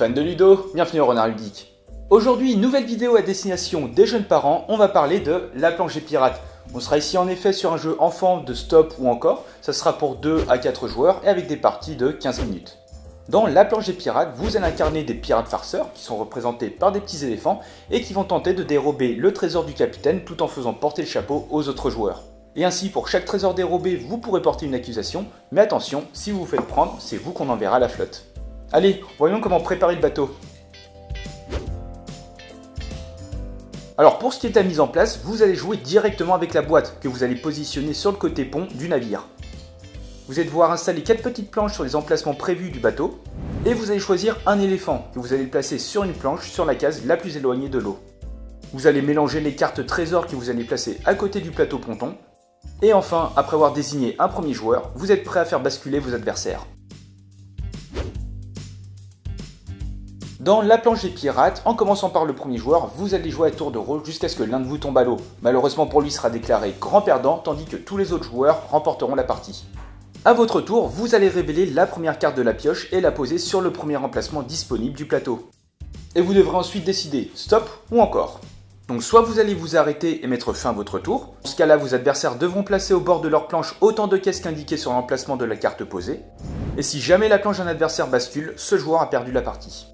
Fan de Ludo, bienvenue au Renard Ludique. Aujourd'hui, nouvelle vidéo à destination des jeunes parents, on va parler de La Plongée Pirate. On sera ici en effet sur un jeu enfant de stop ou encore, ça sera pour 2 à 4 joueurs et avec des parties de 15 minutes. Dans La Plongée Pirate, vous allez incarner des pirates farceurs qui sont représentés par des petits éléphants et qui vont tenter de dérober le trésor du capitaine tout en faisant porter le chapeau aux autres joueurs. Et ainsi, pour chaque trésor dérobé, vous pourrez porter une accusation, mais attention, si vous vous faites prendre, c'est vous qu'on enverra à la flotte. Allez, voyons comment préparer le bateau. Alors pour ce qui est de la mise en place, vous allez jouer directement avec la boîte que vous allez positionner sur le côté pont du navire. Vous allez devoir installer 4 petites planches sur les emplacements prévus du bateau et vous allez choisir un éléphant que vous allez le placer sur une planche sur la case la plus éloignée de l'eau. Vous allez mélanger les cartes trésors que vous allez placer à côté du plateau ponton. Et enfin, après avoir désigné un premier joueur, vous êtes prêt à faire basculer vos adversaires. Dans La Plongée Pirate, en commençant par le premier joueur, vous allez jouer à tour de rôle jusqu'à ce que l'un de vous tombe à l'eau. Malheureusement pour lui, il sera déclaré grand perdant, tandis que tous les autres joueurs remporteront la partie. A votre tour, vous allez révéler la première carte de la pioche et la poser sur le premier emplacement disponible du plateau. Et vous devrez ensuite décider stop ou encore. Donc soit vous allez vous arrêter et mettre fin à votre tour, dans ce cas là vos adversaires devront placer au bord de leur planche autant de caisses qu'indiqué sur l'emplacement de la carte posée, et si jamais la planche d'un adversaire bascule, ce joueur a perdu la partie.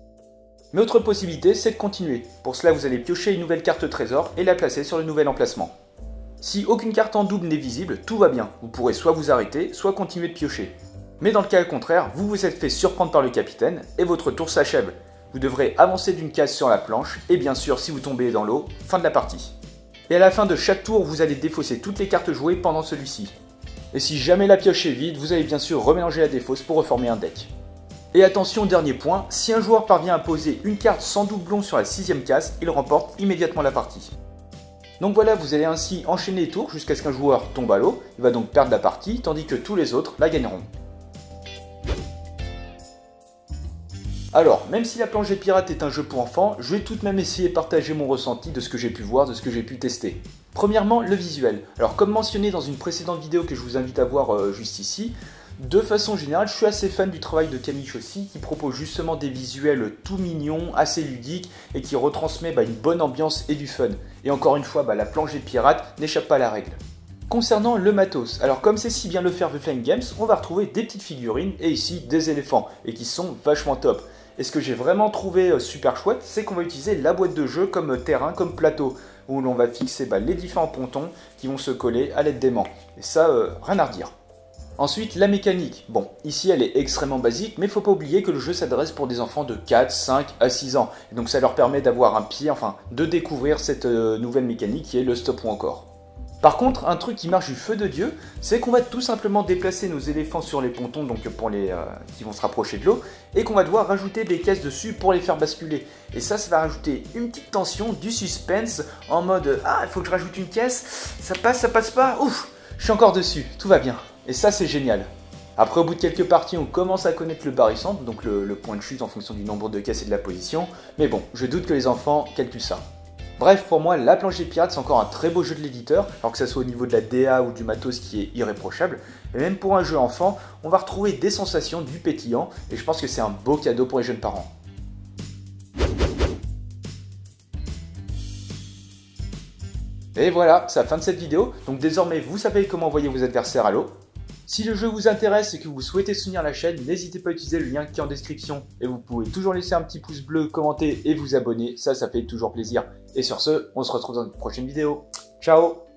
Mais autre possibilité, c'est de continuer. Pour cela vous allez piocher une nouvelle carte trésor et la placer sur le nouvel emplacement. Si aucune carte en double n'est visible, tout va bien, vous pourrez soit vous arrêter, soit continuer de piocher. Mais dans le cas contraire, vous vous êtes fait surprendre par le capitaine et votre tour s'achève. Vous devrez avancer d'une case sur la planche, et bien sûr si vous tombez dans l'eau, fin de la partie. Et à la fin de chaque tour, vous allez défausser toutes les cartes jouées pendant celui-ci. Et si jamais la pioche est vide, vous allez bien sûr remélanger la défausse pour reformer un deck. Et attention, dernier point, si un joueur parvient à poser une carte sans doublon sur la 6ème case, il remporte immédiatement la partie. Donc voilà, vous allez ainsi enchaîner les tours jusqu'à ce qu'un joueur tombe à l'eau, il va donc perdre la partie, tandis que tous les autres la gagneront. Alors, même si La Plongée Pirate est un jeu pour enfants, je vais tout de même essayer de partager mon ressenti de ce que j'ai pu voir, de ce que j'ai pu tester. Premièrement, le visuel. Alors comme mentionné dans une précédente vidéo que je vous invite à voir juste ici, de façon générale, je suis assez fan du travail de Camille Chaussy qui propose justement des visuels tout mignons, assez ludiques et qui retransmet une bonne ambiance et du fun. Et encore une fois, La Plongée Pirate n'échappe pas à la règle. Concernant le matos, alors comme c'est si bien le faire The Flying Games, on va retrouver des petites figurines et ici des éléphants et qui sont vachement top. Et ce que j'ai vraiment trouvé super chouette, c'est qu'on va utiliser la boîte de jeu comme terrain, comme plateau, où l'on va fixer les différents pontons qui vont se coller à l'aide d'aimants. Et ça, rien à redire. Ensuite, la mécanique. Bon, ici elle est extrêmement basique, mais il ne faut pas oublier que le jeu s'adresse pour des enfants de 4, 5 à 6 ans. Et donc ça leur permet d'avoir un pied, de découvrir cette nouvelle mécanique qui est le stop ou encore. Par contre, un truc qui marche du feu de Dieu, c'est qu'on va tout simplement déplacer nos éléphants sur les pontons, donc pour les qui vont se rapprocher de l'eau, et qu'on va devoir rajouter des caisses dessus pour les faire basculer. Et ça va rajouter une petite tension, du suspense, en mode « Ah, il faut que je rajoute une caisse, ça passe pas, ouf, je suis encore dessus, tout va bien. » Et ça, c'est génial. Après, au bout de quelques parties, on commence à connaître le barycentre, donc le point de chute en fonction du nombre de caisses et de la position, mais bon, je doute que les enfants calculent ça. Bref, pour moi, La Plongée Pirate, c'est encore un très beau jeu de l'éditeur, alors que ça soit au niveau de la DA ou du matos qui est irréprochable. Et même pour un jeu enfant, on va retrouver des sensations, du pétillant, et je pense que c'est un beau cadeau pour les jeunes parents. Et voilà, c'est la fin de cette vidéo, donc désormais vous savez comment envoyer vos adversaires à l'eau. Si le jeu vous intéresse et que vous souhaitez soutenir la chaîne, n'hésitez pas à utiliser le lien qui est en description. Et vous pouvez toujours laisser un petit pouce bleu, commenter et vous abonner, ça fait toujours plaisir. Et sur ce, on se retrouve dans une prochaine vidéo. Ciao!